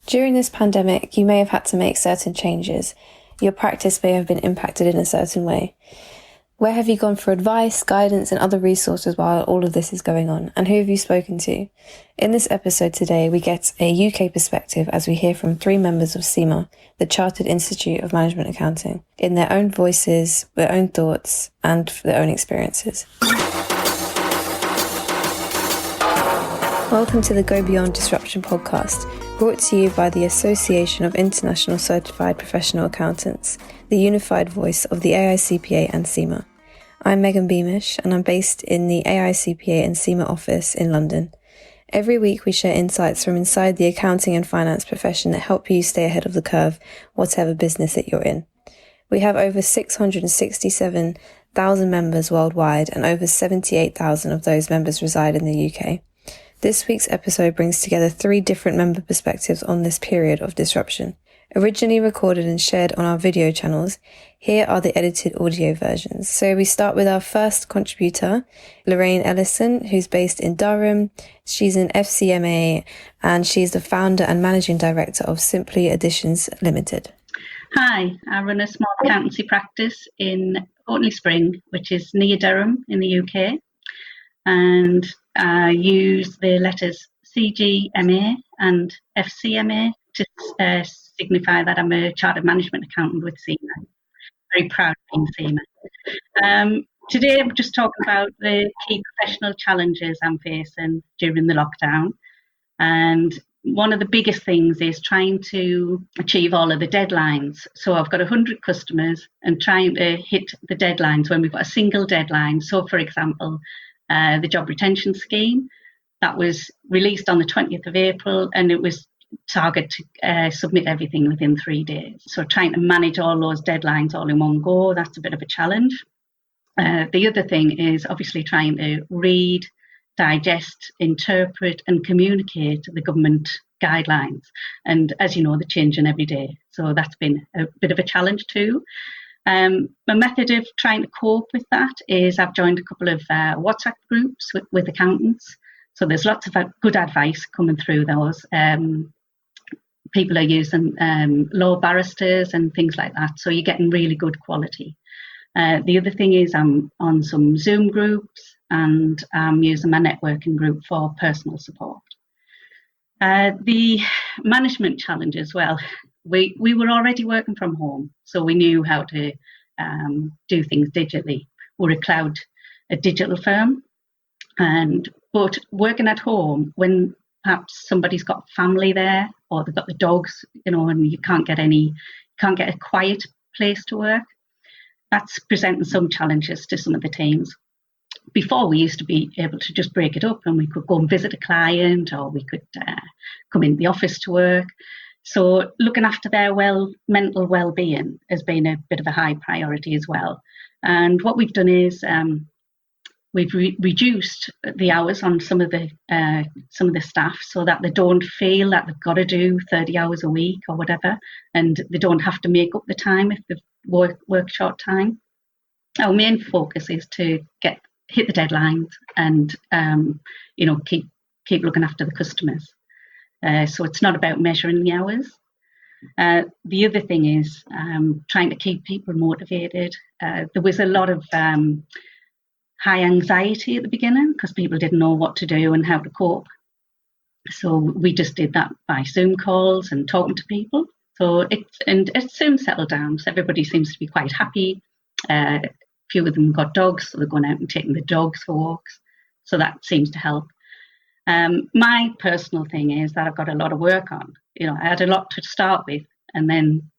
During this pandemic, you may have had to make certain changes. Your practice may have been impacted in a certain way. Where have you gone for advice, guidance, and other resources while all of this is going on? And who have you spoken to? In this episode today, we get a UK perspective as we hear from 3 members of CIMA, the Chartered Institute of Management Accounting, in their own voices, their own thoughts, and their own experiences. Welcome to the Go Beyond Disruption podcast, brought to you by the Association of International Certified Professional Accountants, the unified voice of the AICPA and CIMA. I'm Megan Beamish, and I'm based in the AICPA and CIMA office in London. Every week we share insights from inside the accounting and finance profession that help you stay ahead of the curve, whatever business that you're in. We have over 667,000 members worldwide, and over 78,000 of those members reside in the UK. This week's episode brings together 3 different member perspectives on this period of disruption. Originally recorded and shared on our video channels, here are the edited audio versions. So we start with our first contributor, Lorraine Ellison, who's based in Durham. She's an FCMA and she's the founder and managing director of Simply Additions Limited. Hi, I run a small accountancy practice in Otley Spring, which is near Durham in the UK. And I use the letters CGMA and FCMA to signify that I'm a chartered management accountant with CIMA. Very proud of being CIMA. Today I'm just talking about the key professional challenges I'm facing during the lockdown. And one of the biggest things is trying to achieve all of the deadlines. So I've got 100 customers and trying to hit the deadlines when we've got a single deadline. So for example, the job retention scheme that was released on the 20th of April, and it was target to submit everything within 3 days. So trying to manage all those deadlines all in one go, that's a bit of a challenge. The other thing is obviously trying to read, digest, interpret and communicate the government guidelines. And as you know, they're changing every day. So that's been a bit of a challenge too. My method of trying to cope with that is I've joined a couple of WhatsApp groups with accountants. So there's lots of good advice coming through those. People are using law barristers and things like that. So you're getting really good quality. The other thing is I'm on some Zoom groups and I'm using my networking group for personal support. The management challenge as well. We were already working from home, so we knew how to do things digitally. We're a digital firm, but working at home when perhaps somebody's got family there or they've got the dogs, and you can't get a quiet place to work. That's presenting some challenges to some of the teams. Before, we used to be able to just break it up and we could go and visit a client or we could come in the office to work. So looking after their mental well-being has been a bit of a high priority as well. And what we've done is we've reduced the hours on some of the staff so that they don't feel that they've got to do 30 hours a week or whatever, and they don't have to make up the time if they work short time. Our main focus is to hit the deadlines and keep looking after the customers. So it's not about measuring the hours. The other thing is trying to keep people motivated. There was a lot of high anxiety at the beginning because people didn't know what to do and how to cope. So we just did that by Zoom calls and talking to people. So it soon settled down. So everybody seems to be quite happy. A few of them got dogs, so they're going out and taking the dogs for walks. So that seems to help. My personal thing is that I've got a lot of work on. I had a lot to start with, and then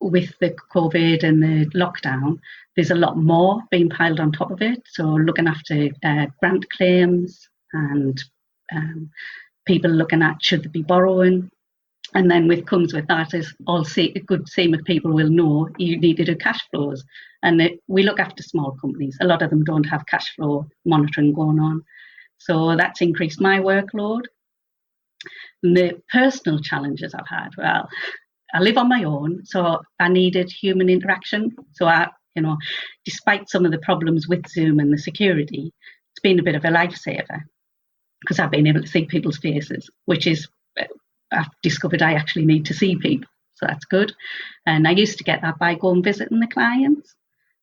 with the COVID and the lockdown, there's a lot more being piled on top of it. So looking after grant claims and people looking at should they be borrowing. And then comes with that is a good CIMA people will know you need to do cash flows. And we look after small companies. A lot of them don't have cash flow monitoring going on. So that's increased my workload. And the personal challenges I've had, well, I live on my own, so I needed human interaction. So despite some of the problems with Zoom and the security, it's been a bit of a lifesaver because I've been able to see people's faces, which is I've discovered I actually need to see people, so that's good. And I used to get that by going visiting the clients.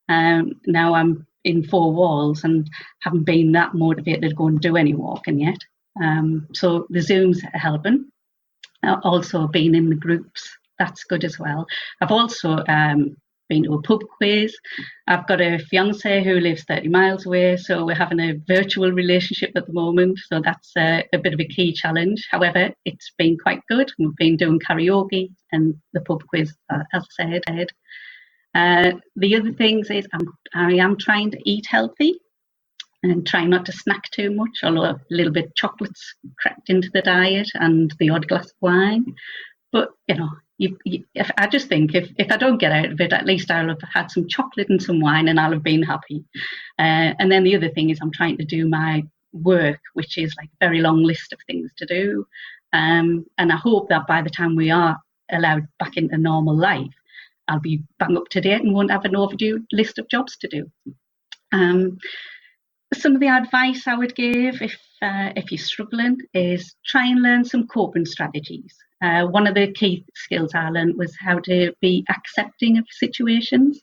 Now I'm in four walls and haven't been that motivated to go and do any walking yet. So the Zooms are helping. Also being in the groups, that's good as well. I've also been to a pub quiz. I've got a fiance who lives 30 miles away, so we're having a virtual relationship at the moment. So that's a bit of a key challenge. However, it's been quite good. We've been doing karaoke and the pub quiz, as I said. The other things is I am trying to eat healthy and try not to snack too much, although a little bit of chocolate's crept into the diet and the odd glass of wine. But, if I just think if I don't get out of it, at least I'll have had some chocolate and some wine and I'll have been happy. And then the other thing is I'm trying to do my work, which is like a very long list of things to do. And I hope that by the time we are allowed back into normal life, I'll be bang up to date and won't have an overdue list of jobs to do. Some of the advice I would give if you're struggling is try and learn some coping strategies. One of the key skills I learned was how to be accepting of situations.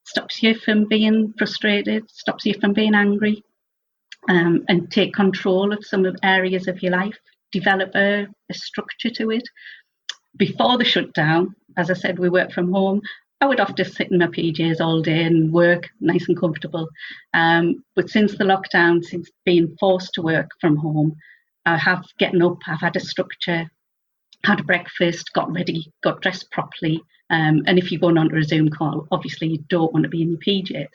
Stops you from being frustrated, stops you from being angry, and take control of some of the areas of your life. Develop a structure to it. Before the shutdown, as I said, we work from home. I would often sit in my PJs all day and work nice and comfortable. But since the lockdown, since being forced to work from home, I have getting up, I've had a structure, had a breakfast, got ready, got dressed properly. And if you're going on to a Zoom call, obviously you don't want to be in your PJs.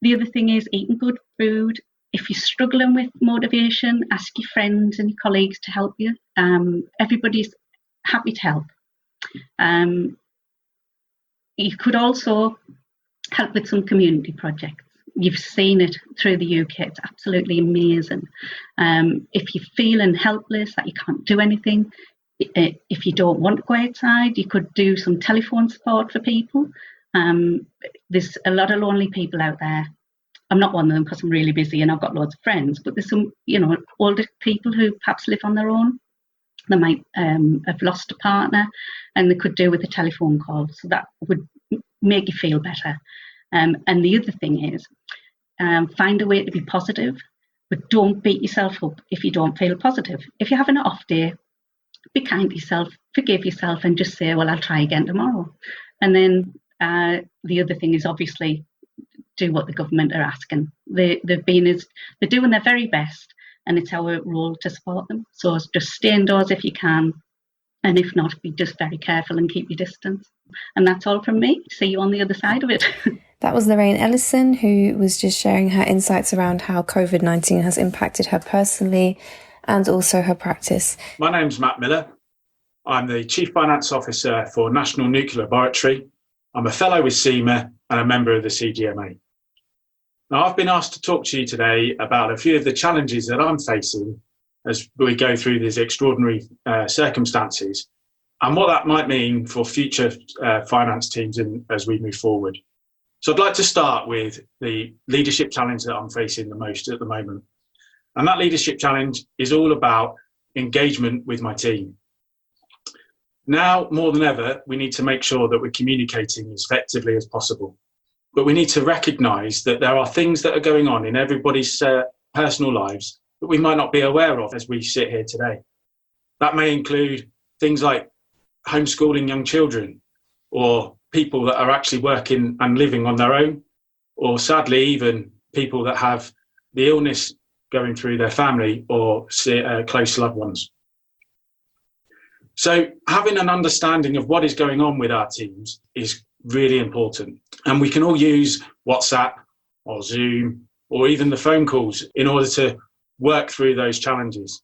The other thing is eating good food. If you're struggling with motivation, ask your friends and your colleagues to help you. Everybody's happy to help. You could also help with some community projects. You've seen it through the UK. It's absolutely amazing. If you're feeling helpless, that you can't do anything, if you don't want to go outside, you could do some telephone support for people. There's a lot of lonely people out there. I'm not one of them because I'm really busy and I've got loads of friends, but there's some, older people who perhaps live on their own. They might have lost a partner and they could do with a telephone call. So that would make you feel better. And the other thing is find a way to be positive, but don't beat yourself up if you don't feel positive. If you're having an off day, be kind to yourself, forgive yourself and just say, well, I'll try again tomorrow. And then the other thing is obviously do what the government are asking. They're doing their very best. And it's our role to support them. So just stay indoors if you can. And if not, be just very careful and keep your distance. And that's all from me. See you on the other side of it. That was Lorraine Ellison, who was just sharing her insights around how COVID-19 has impacted her personally and also her practice. My name's Matt Miller. I'm the Chief Finance Officer for National Nuclear Laboratory. I'm a fellow with CIMA and a member of the CGMA. Now, I've been asked to talk to you today about a few of the challenges that I'm facing as we go through these extraordinary circumstances and what that might mean for future finance teams as we move forward. So I'd like to start with the leadership challenge that I'm facing the most at the moment. And that leadership challenge is all about engagement with my team. Now, more than ever, we need to make sure that we're communicating as effectively as possible. But we need to recognise that there are things that are going on in everybody's personal lives that we might not be aware of as we sit here today. That may include things like homeschooling young children, or people that are actually working and living on their own, or sadly even people that have the illness going through their family or close loved ones. So having an understanding of what is going on with our teams is really important. And we can all use WhatsApp or Zoom or even the phone calls in order to work through those challenges.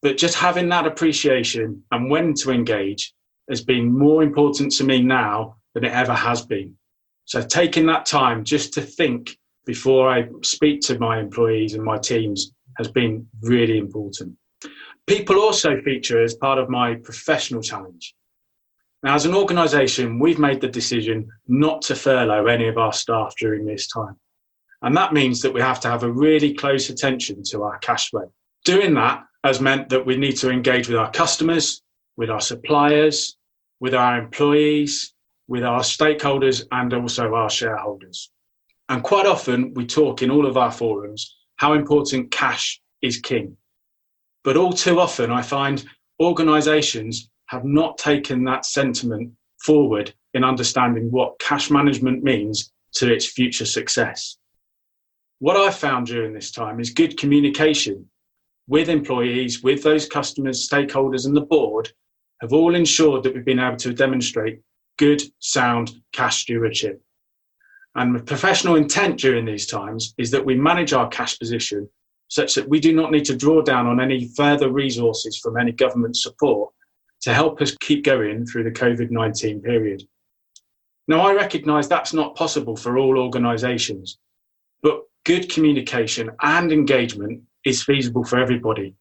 But just having that appreciation and when to engage has been more important to me now than it ever has been. So taking that time just to think before I speak to my employees and my teams has been really important. People also feature as part of my professional challenge. Now, as an organisation, we've made the decision not to furlough any of our staff during this time. And that means that we have to have a really close attention to our cash flow. Doing that has meant that we need to engage with our customers, with our suppliers, with our employees, with our stakeholders, and also our shareholders. And quite often we talk in all of our forums how important cash is king. But all too often I find organisations have not taken that sentiment forward in understanding what cash management means to its future success. What I've found during this time is good communication with employees, with those customers, stakeholders and the board have all ensured that we've been able to demonstrate good, sound cash stewardship. And the professional intent during these times is that we manage our cash position such that we do not need to draw down on any further resources from any government support to help us keep going through the COVID-19 period. Now, I recognise that's not possible for all organisations, but good communication and engagement is feasible for everybody.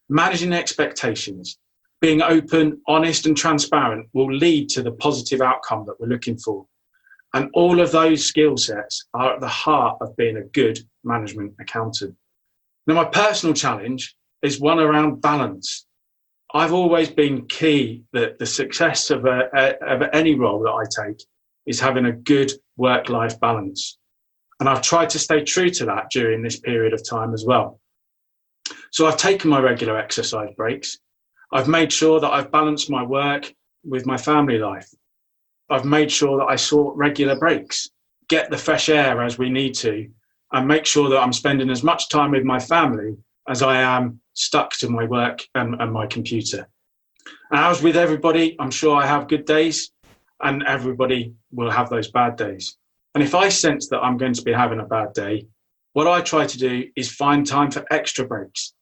Managing expectations, being open, honest and transparent will lead to the positive outcome that we're looking for. And all of those skill sets are at the heart of being a good management accountant. Now, my personal challenge is one around balance. I've always been key that the success of any role that I take is having a good work-life balance. And I've tried to stay true to that during this period of time as well. So I've taken my regular exercise breaks. I've made sure that I've balanced my work with my family life. I've made sure that I sort regular breaks, get the fresh air as we need to, and make sure that I'm spending as much time with my family as I am stuck to my work and my computer. And as with everybody, I'm sure I have good days and everybody will have those bad days. And if I sense that I'm going to be having a bad day, what I try to do is find time for extra breaks,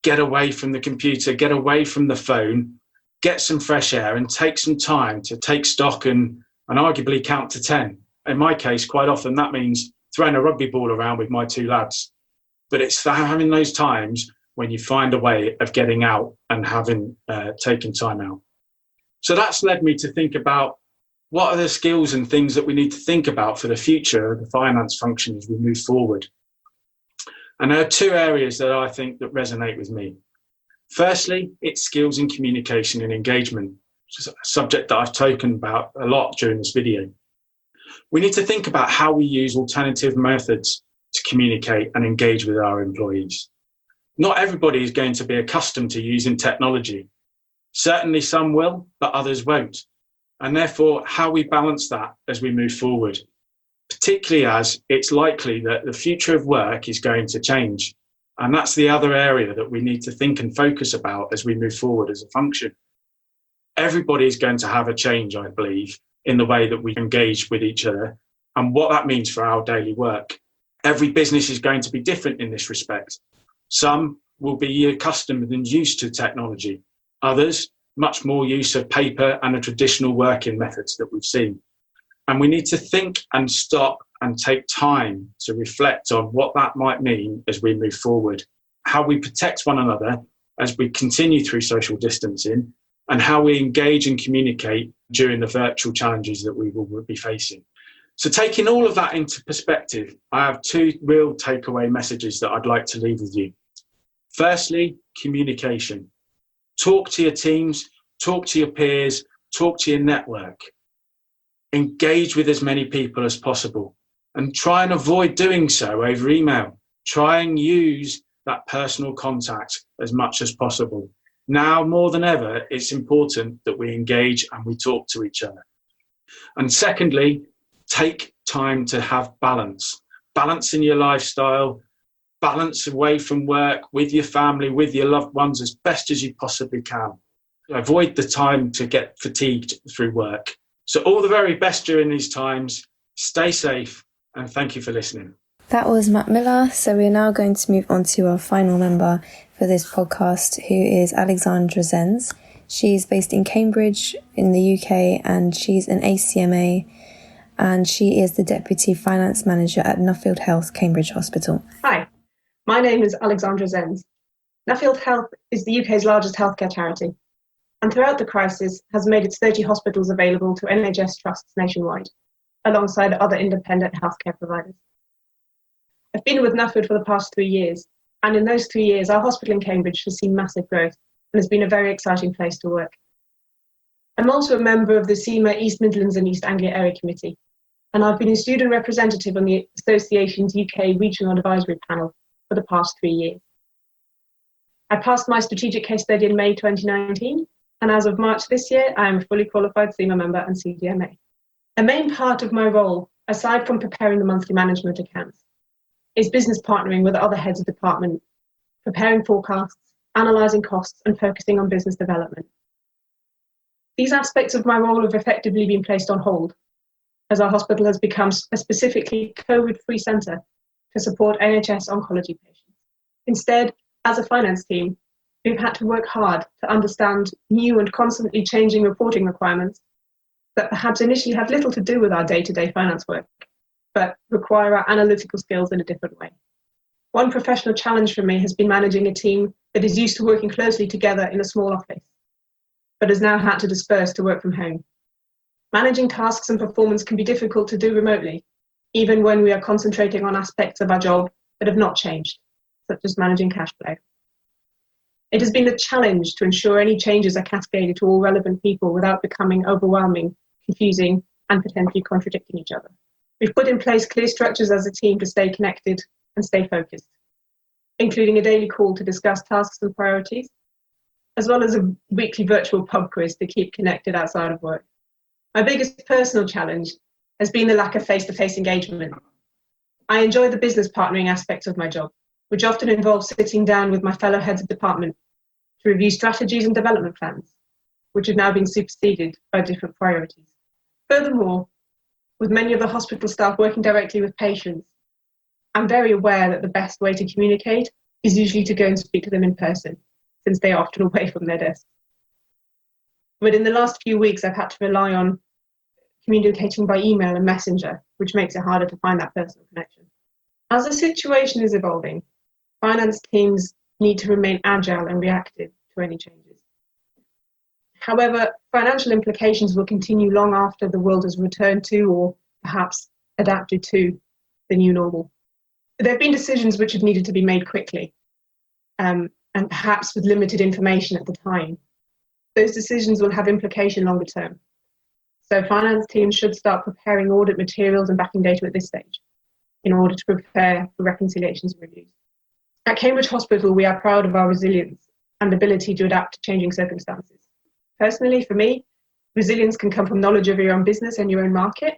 get away from the computer, get away from the phone, get some fresh air and take some time to take stock and arguably count to 10. In my case, quite often that means throwing a rugby ball around with my two lads. But it's having those times when you find a way of getting out and having taken time out. So that's led me to think about what are the skills and things that we need to think about for the future of the finance function as we move forward. And there are two areas that I think that resonate with me. Firstly, it's skills in communication and engagement, which is a subject that I've spoken about a lot during this video. We need to think about how we use alternative methods to communicate and engage with our employees. Not everybody is going to be accustomed to using technology. Certainly some will, but others won't. And therefore, how we balance that as we move forward, particularly as it's likely that the future of work is going to change. And that's the other area that we need to think and focus about as we move forward as a function. Everybody's going to have a change, I believe, in the way that we engage with each other and what that means for our daily work. Every business is going to be different in this respect. Some will be accustomed and used to technology. Others, much more use of paper and the traditional working methods that we've seen. And we need to think and stop and take time to reflect on what that might mean as we move forward, how we protect one another as we continue through social distancing, and how we engage and communicate during the virtual challenges that we will be facing. So taking all of that into perspective, I have two real takeaway messages that I'd like to leave with you. Firstly, communication. Talk to your teams, talk to your peers, talk to your network. Engage with as many people as possible and try and avoid doing so over email. Try and use that personal contact as much as possible. Now more than ever, it's important that we engage and we talk to each other. And secondly, take time to have balance. Balance in your lifestyle, balance away from work, with your family, with your loved ones as best as you possibly can. Avoid the time to get fatigued through work. So all the very best during these times. Stay safe and thank you for listening. That was Matt Miller. So we're now going to move on to our final member for this podcast, who is Alexandra Sands. She's based in Cambridge in the UK and she's an ACMA and she is the Deputy Finance Manager at Nuffield Health, Cambridge Hospital. Hi, my name is Alexandra Sands. Nuffield Health is the UK's largest healthcare charity and throughout the crisis has made its 30 hospitals available to NHS trusts nationwide, alongside other independent healthcare providers. I've been with Nuffield for the past 3 years And in those 3 years, our hospital in Cambridge has seen massive growth and has been a very exciting place to work. I'm also a member of the CIMA East Midlands and East Anglia Area Committee, and I've been a student representative on the Association's UK Regional Advisory Panel for the past 3 years. I passed my strategic case study in May 2019, and as of March this year, I am a fully qualified CIMA member and CDMA. A main part of my role, aside from preparing the monthly management accounts, is business partnering with other heads of department, preparing forecasts, analysing costs, and focusing on business development. These aspects of my role have effectively been placed on hold, as our hospital has become a specifically COVID-free centre to support NHS oncology patients. Instead, as a finance team, we've had to work hard to understand new and constantly changing reporting requirements that perhaps initially have little to do with our day-to-day finance work, but require our analytical skills in a different way. One professional challenge for me has been managing a team that is used to working closely together in a small office, but has now had to disperse to work from home. Managing tasks and performance can be difficult to do remotely, even when we are concentrating on aspects of our job that have not changed, such as managing cash flow. It has been a challenge to ensure any changes are cascaded to all relevant people without becoming overwhelming, confusing, and potentially contradicting each other. We've put in place clear structures as a team to stay connected and stay focused, including a daily call to discuss tasks and priorities, as well as a weekly virtual pub quiz to keep connected outside of work. My biggest personal challenge has been the lack of face-to-face engagement. I enjoy the business partnering aspects of my job, which often involves sitting down with my fellow heads of department to review strategies and development plans, which have now been superseded by different priorities. Furthermore, with many of the hospital staff working directly with patients, I'm very aware that the best way to communicate is usually to go and speak to them in person, since they are often away from their desks. But in the last few weeks, I've had to rely on communicating by email and messenger, which makes it harder to find that personal connection. As the situation is evolving, finance teams need to remain agile and reactive to any changes. However, financial implications will continue long after the world has returned to, or perhaps adapted to, the new normal. There have been decisions which have needed to be made quickly, and perhaps with limited information at the time. Those decisions will have implication longer term. So finance teams should start preparing audit materials and backing data at this stage in order to prepare for reconciliations and reviews. At Cambridge Hospital, we are proud of our resilience and ability to adapt to changing circumstances. Personally, for me, resilience can come from knowledge of your own business and your own market,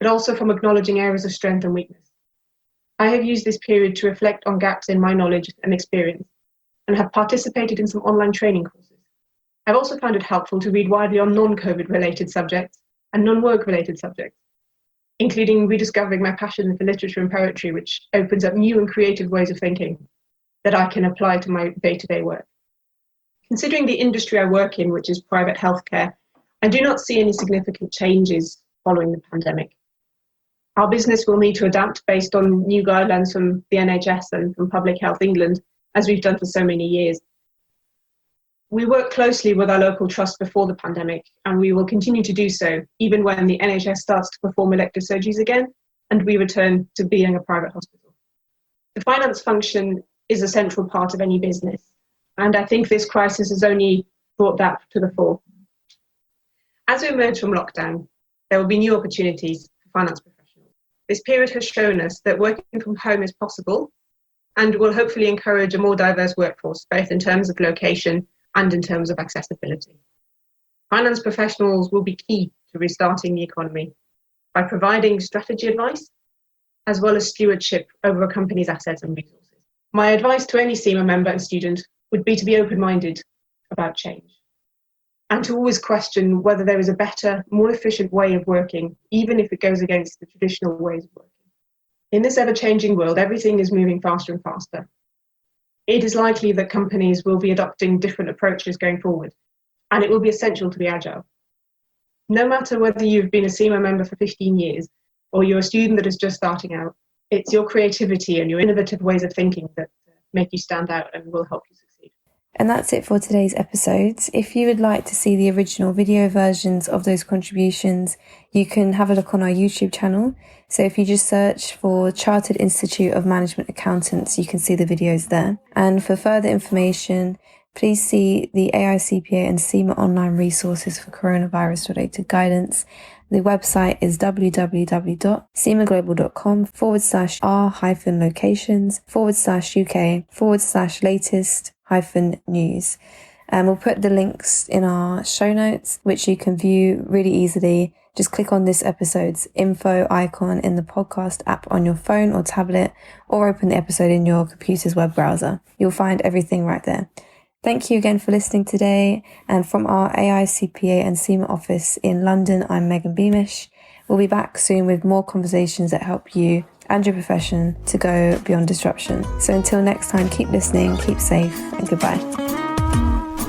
but also from acknowledging areas of strength and weakness. I have used this period to reflect on gaps in my knowledge and experience and have participated in some online training courses. I've also found it helpful to read widely on non-COVID related subjects and non-work related subjects, including rediscovering my passion for literature and poetry, which opens up new and creative ways of thinking that I can apply to my day-to-day work. Considering the industry I work in, which is private healthcare, I do not see any significant changes following the pandemic. Our business will need to adapt based on new guidelines from the NHS and from Public Health England, as we've done for so many years. We worked closely with our local trust before the pandemic, and we will continue to do so, even when the NHS starts to perform elective surgeries again, and we return to being a private hospital. The finance function is a central part of any business, and I think this crisis has only brought that to the fore. As we emerge from lockdown, there will be new opportunities for finance professionals. This period has shown us that working from home is possible and will hopefully encourage a more diverse workforce, both in terms of location and in terms of accessibility. Finance professionals will be key to restarting the economy by providing strategy advice, as well as stewardship over a company's assets and resources. My advice to any CIMA member and student would be to be open-minded about change and to always question whether there is a better, more efficient way of working, even if it goes against the traditional ways of working. In this ever-changing world, everything is moving faster and faster. It is likely that companies will be adopting different approaches going forward, and it will be essential to be agile. No matter whether you've been a CIMA member for 15 years or you're a student that is just starting out, it's your creativity and your innovative ways of thinking that make you stand out and will help you succeed. And that's it for today's episodes. If you would like to see the original video versions of those contributions, you can have a look on our YouTube channel. So if you just search for Chartered Institute of Management Accountants, you can see the videos there. And for further information, please see the AICPA and CIMA online resources for coronavirus-related guidance. The website is www.cimaglobal.com/r-locations/UK/latest-news. And we'll put the links in our show notes, which you can view really easily. Just click on this episode's info icon in the podcast app on your phone or tablet, or open the episode in your computer's web browser. You'll find everything right there. Thank you again for listening today. And from our AICPA and CIMA office in London, I'm Megan Beamish. We'll be back soon with more conversations that help you and your profession to go beyond disruption. So until next time, keep listening, keep safe, and goodbye.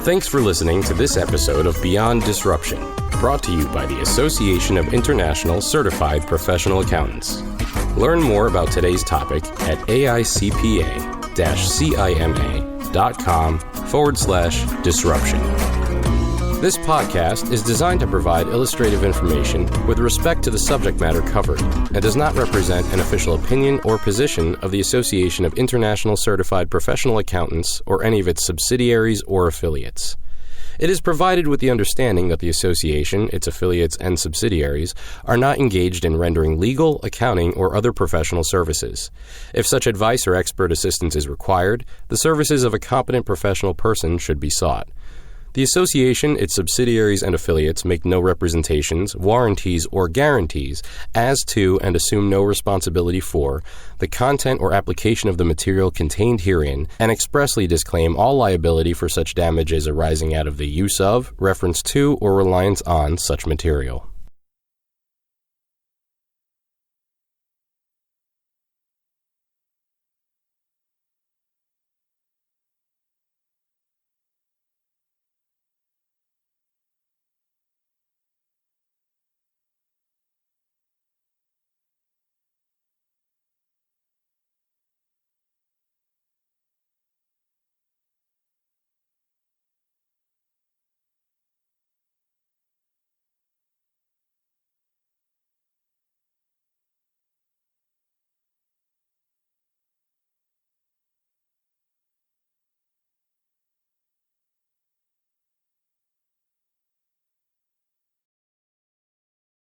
Thanks for listening to this episode of Beyond Disruption, brought to you by the Association of International Certified Professional Accountants. Learn more about today's topic at AICPA-CIMA.com/disruption. This podcast is designed to provide illustrative information with respect to the subject matter covered and does not represent an official opinion or position of the Association of International Certified Professional Accountants or any of its subsidiaries or affiliates. It is provided with the understanding that the association, its affiliates, and subsidiaries are not engaged in rendering legal, accounting, or other professional services. If such advice or expert assistance is required, the services of a competent professional person should be sought. The association, its subsidiaries, and affiliates make no representations, warranties, or guarantees as to and assume no responsibility for the content or application of the material contained herein and expressly disclaim all liability for such damages arising out of the use of, reference to, or reliance on such material.